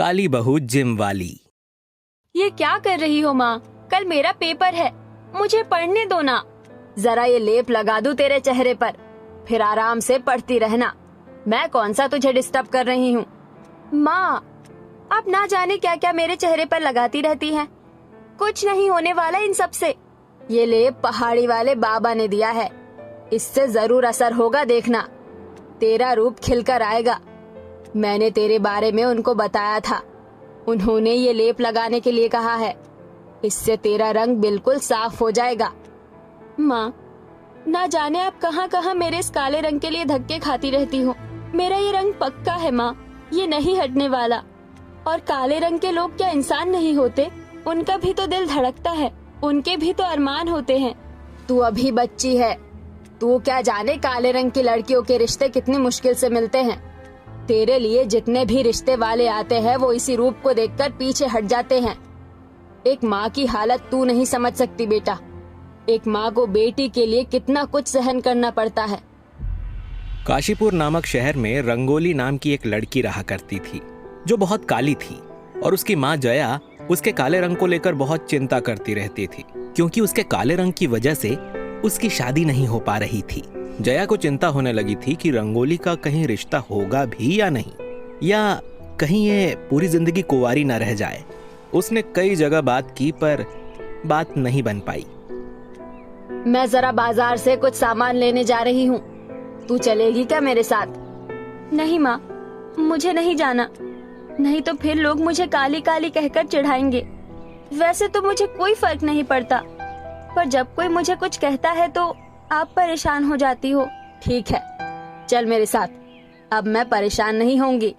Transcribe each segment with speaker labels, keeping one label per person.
Speaker 1: काली बहू जिम वाली।
Speaker 2: ये क्या कर रही हो माँ? कल मेरा पेपर है, मुझे पढ़ने दो ना। जरा ये लेप लगा दूं तेरे चेहरे पर, फिर आराम से पढ़ती रहना। मैं कौन सा तुझे डिस्टर्ब कर रही हूँ? माँ, आप ना जाने क्या क्या मेरे चेहरे पर लगाती रहती हैं। कुछ नहीं होने वाला इन सब से। ये लेप पहाड़ी वाले बाबा ने दिया है, इससे जरूर असर होगा, देखना। तेरा रूप खिलकर आएगा। मैंने तेरे बारे में उनको बताया था, उन्होंने ये लेप लगाने के लिए कहा है। इससे तेरा रंग बिल्कुल साफ हो जाएगा। माँ, ना जाने आप कहाँ कहाँ मेरे इस काले रंग के लिए धक्के खाती रहती हो। मेरा ये रंग पक्का है माँ, ये नहीं हटने वाला। और काले रंग के लोग क्या इंसान नहीं होते? उनका भी तो दिल धड़कता है, उनके भी तो अरमान होते हैं। तू अभी बच्ची है, तू क्या जाने काले रंग की लड़कियों के रिश्ते कितनी मुश्किल से मिलते हैं। तेरे लिए जितने भी रिश्ते वाले आते हैं वो इसी रूप को देखकर पीछे हट जाते हैं। एक माँ की हालत तू नहीं समझ सकती बेटा। एक माँ को बेटी के लिए कितना कुछ सहन करना पड़ता है।
Speaker 1: काशीपुर नामक शहर में रंगोली नाम की एक लड़की रहा करती थी, जो बहुत काली थी। और उसकी माँ जया उसके काले रंग को लेकर बहुत चिंता करती रहती थी, क्योंकि उसके काले रंग की वजह से उसकी शादी नहीं हो पा रही थी। जया को चिंता होने लगी थी कि रंगोली का कहीं रिश्ता होगा भी या नहीं, या कहीं ये पूरी जिंदगी कुंवारी न रह जाए। उसने कई जगह बात की पर बात नहीं बन पाई।
Speaker 2: मैं जरा बाजार से कुछ सामान लेने जा रही हूँ, तू चलेगी क्या मेरे साथ? नहीं माँ, मुझे नहीं जाना, नहीं तो फिर लोग मुझे काली काली कहकर चिढ़ाएंगे। वैसे तो मुझे कोई फर्क नहीं पड़ता, पर जब कोई मुझे कुछ कहता है तो आप परेशान हो जाती हो। ठीक है, चल मेरे साथ। अब मैं परेशान नहीं होंगी।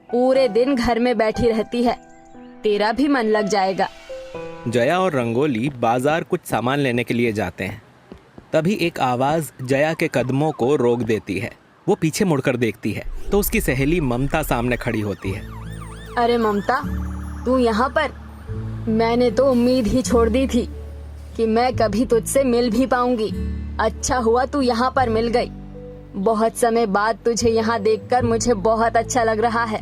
Speaker 2: पूरे दिन घर में बैठी रहती है, तेरा भी मन लग जाएगा।
Speaker 1: जया और रंगोली बाजार कुछ सामान लेने के लिए जाते हैं। तभी एक आवाज जया के कदमों को रोक देती है। वो पीछे मुड़कर देखती है तो उसकी सहेली ममता सामने खड़ी होती है।
Speaker 2: अरे ममता, तू यहाँ पर? मैंने तो उम्मीद ही छोड़ दी थी कि मैं कभी तुझसे मिल भी पाऊंगी। अच्छा हुआ तू यहाँ पर मिल गई। बहुत समय बाद तुझे यहाँ देखकर मुझे बहुत अच्छा लग रहा है।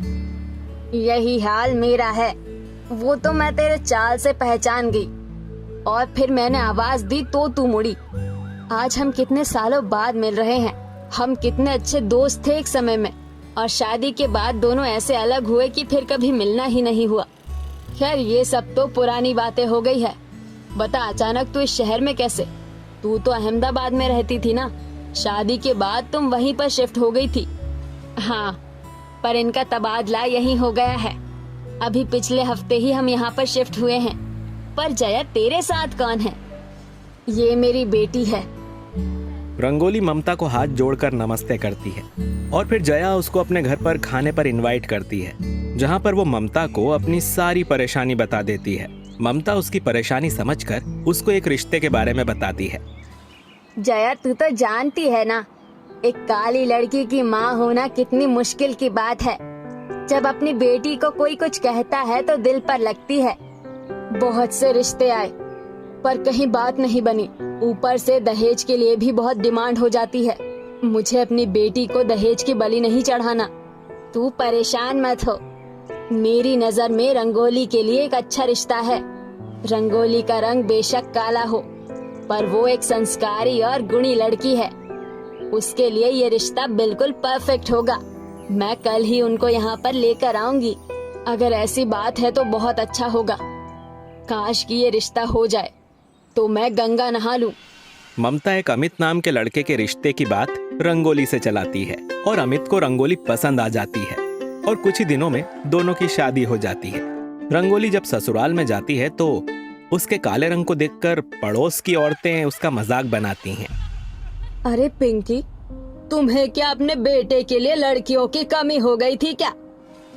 Speaker 2: यही हाल मेरा है। वो तो मैं तेरे चाल से पहचान गई, और फिर मैंने आवाज दी तो तू मुड़ी। आज हम कितने सालों बाद मिल रहे हैं। हम कितने अच्छे दोस्त थे एक समय में, और शादी के बाद दोनों ऐसे अलग हुए कि फिर कभी मिलना ही नहीं हुआ। खैर, ये सब तो पुरानी बातें हो गई है। बता, अचानक तू इस शहर में कैसे? तू तो अहमदाबाद में रहती थी ना? शादी के बाद तुम वहीं पर शिफ्ट हो गई थी। हाँ, पर इनका तबादला यहीं हो गया है। अभी पिछले हफ्ते ही हम यहाँ पर शिफ्ट हुए हैं। पर जया, तेरे साथ कौन है? ये मेरी बेटी है।
Speaker 1: रंगोली ममता को हाथ जोड़कर नमस्ते करती है और फिर जया उसको अपने घर पर खाने पर इनवाइट करती है, जहाँ पर वो ममता को अपनी सारी परेशानी बता देती है। ममता उसकी परेशानी समझकर उसको एक रिश्ते के बारे में बताती है।
Speaker 2: जया, तू तो जानती है ना, एक काली लड़की की माँ होना कितनी मुश्किल की बात है। जब अपनी बेटी को कोई कुछ कहता है तो दिल पर लगती है। बहुत से रिश्ते आए पर कहीं बात नहीं बनी। ऊपर से दहेज के लिए भी बहुत डिमांड हो जाती है। मुझे अपनी बेटी को दहेज की बलि नहीं चढ़ाना। तू परेशान मत हो, मेरी नजर में रंगोली के लिए एक अच्छा रिश्ता है। रंगोली का रंग बेशक काला हो, पर वो एक संस्कारी और गुणी लड़की है। उसके लिए ये रिश्ता बिल्कुल परफेक्ट होगा। मैं कल ही उनको यहाँ पर लेकर आऊंगी। अगर ऐसी बात है तो बहुत अच्छा होगा। काश कि ये रिश्ता हो जाए तो मैं गंगा नहा लूं।
Speaker 1: ममता एक अमित नाम के लड़के के रिश्ते की बात रंगोली से चलाती है और अमित को रंगोली पसंद आ जाती है और कुछ ही दिनों में दोनों की शादी हो जाती है। रंगोली जब ससुराल में जाती है तो उसके काले रंग को देखकर पड़ोस की औरतें उसका मजाक बनाती हैं।
Speaker 2: अरे पिंकी, तुम्हें क्या अपने बेटे के लिए लड़कियों की कमी हो गई थी क्या,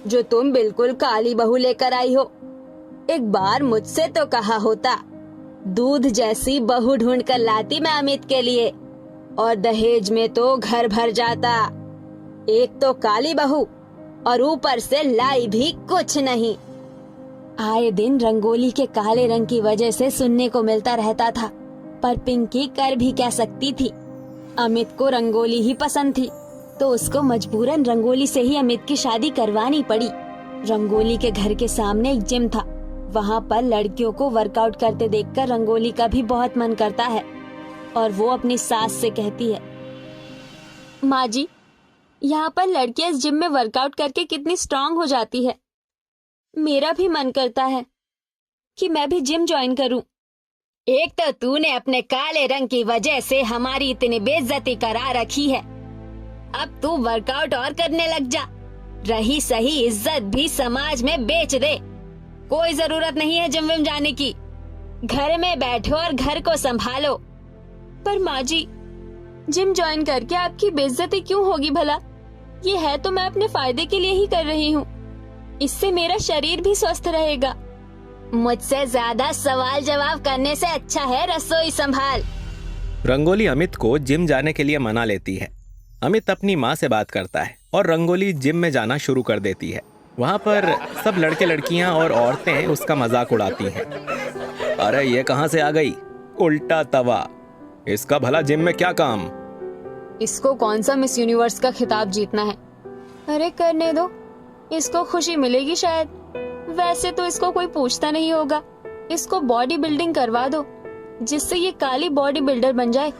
Speaker 2: जो तुम बिल्कुल काली बहू लेकर आई हो? एक बार मुझसे तो कहा होता, दूध जैसी बहू ढूंढ कर लाती मैं अमित के लिए, और दहेज में तो घर भर जाता। एक तो काली बहू और ऊपर से लाई भी कुछ नहीं। आए दिन रंगोली के काले रंग की वजह से सुनने को मिलता रहता था, पर पिंकी कर भी क्या सकती थी। अमित को रंगोली ही पसंद थी तो उसको मजबूरन रंगोली से ही अमित की शादी करवानी पड़ी। रंगोली के घर के सामने एक जिम था। वहाँ पर लड़कियों को वर्कआउट करते देखकर रंगोली का भी बहुत मन करता है और वो अपनी सास से कहती है, माँ जी, यहाँ पर लड़कियां इस जिम में वर्कआउट करके कितनी स्ट्रांग हो जाती है। मेरा भी मन करता है कि मैं भी जिम ज्वाइन करूं। एक तो तूने अपने काले रंग की वजह से हमारी इतनी बेइज्जती करा रखी है, अब तू वर्कआउट और करने लग जा। रही सही इज्जत भी समाज में बेच दे। कोई जरूरत नहीं है जिम विम जाने की। घर में बैठो और घर को संभालो। पर माँ जी, जिम ज्वाइन करके आपकी बेइज्जती क्यों होगी भला? ये है तो मैं अपने फायदे के लिए ही कर रही हूँ। इससे मेरा शरीर भी स्वस्थ रहेगा। मुझसे ज्यादा सवाल जवाब करने से अच्छा है रसोई संभाल।
Speaker 1: रंगोली अमित को जिम जाने के लिए मना लेती है। अमित अपनी माँ से बात करता है और रंगोली जिम में जाना शुरू कर देती है। वहाँ पर सब लड़के लड़कियाँ और औरतें उसका मजाक उड़ाती हैं। अरे ये कहाँ से आ गई, उल्टा तवा, इसका भला जिम में क्या काम?
Speaker 2: इसको कौन सा मिस यूनिवर्स का खिताब जीतना है? अरे करने दो, इसको खुशी मिलेगी शायद। वैसे तो इसको कोई पूछता नहीं होगा। इसको बॉडी बिल्डिंग करवा दो जिससे ये काली बॉडी बिल्डर बन जाए।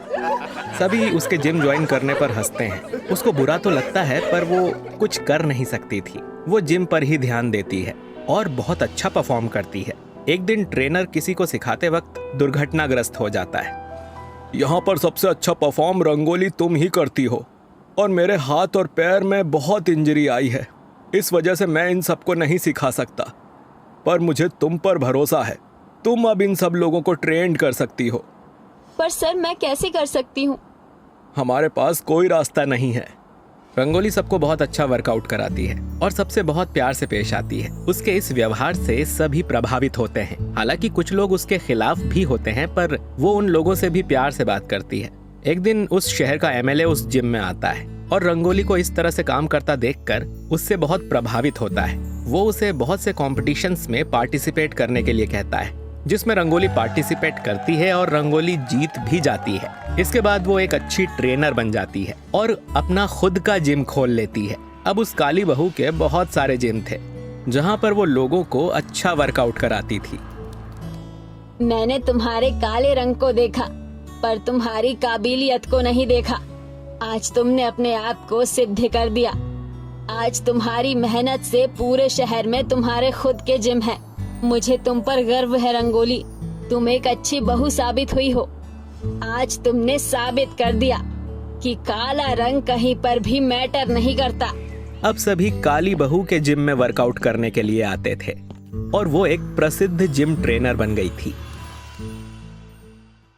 Speaker 1: सभी उसके जिम ज्वाइन करने पर हंसते हैं। उसको बुरा तो लगता है पर वो कुछ कर नहीं सकती थी। वो जिम पर ही ध्यान देती है और बहुत अच्छा परफॉर्म करती है। एक दिन ट्रेनर किसी को सिखाते वक्त दुर्घटनाग्रस्त हो जाता है। यहाँ पर सबसे अच्छा परफॉर्म रंगोली तुम ही करती हो और मेरे हाथ और पैर में बहुत इंजरी आई है। इस वजह से मैं इन सबको नहीं सिखा सकता, पर मुझे तुम पर भरोसा है। तुम अब इन सब लोगों को ट्रेंड कर सकती हो।
Speaker 2: पर सर, मैं कैसे कर सकती हूँ?
Speaker 1: हमारे पास कोई रास्ता नहीं है। रंगोली सबको बहुत अच्छा वर्कआउट कराती है और सबसे बहुत प्यार से पेश आती है। उसके इस व्यवहार से सभी प्रभावित होते हैं। हालांकि कुछ लोग उसके खिलाफ भी होते हैं, पर वो उन लोगों से भी प्यार से बात करती है। एक दिन उस शहर का एमएलए उस जिम में आता है और रंगोली को इस तरह से काम करता देखकर उससे बहुत प्रभावित होता है। वो उसे बहुत से कॉम्पिटिशन्स में पार्टिसिपेट करने के लिए कहता है, जिसमें रंगोली पार्टिसिपेट करती है और रंगोली जीत भी जाती है। इसके बाद वो एक अच्छी ट्रेनर बन जाती है और अपना खुद का जिम खोल लेती है। अब उस काली बहू के बहुत सारे जिम थे जहाँ पर वो लोगों को अच्छा वर्कआउट कराती थी।
Speaker 2: मैंने तुम्हारे काले रंग को देखा पर तुम्हारी काबिलियत को नहीं देखा। आज तुमने अपने आप को सिद्ध कर दिया। आज तुम्हारी मेहनत से पूरे शहर में तुम्हारे खुद के जिम हैं। मुझे तुम पर गर्व है रंगोली। तुम एक अच्छी बहू साबित हुई हो। आज तुमने साबित कर दिया कि काला रंग कहीं पर भी मैटर नहीं करता।
Speaker 1: अब सभी काली बहू के जिम में वर्कआउट करने के लिए आते थे और वो एक प्रसिद्ध जिम ट्रेनर बन गई थी।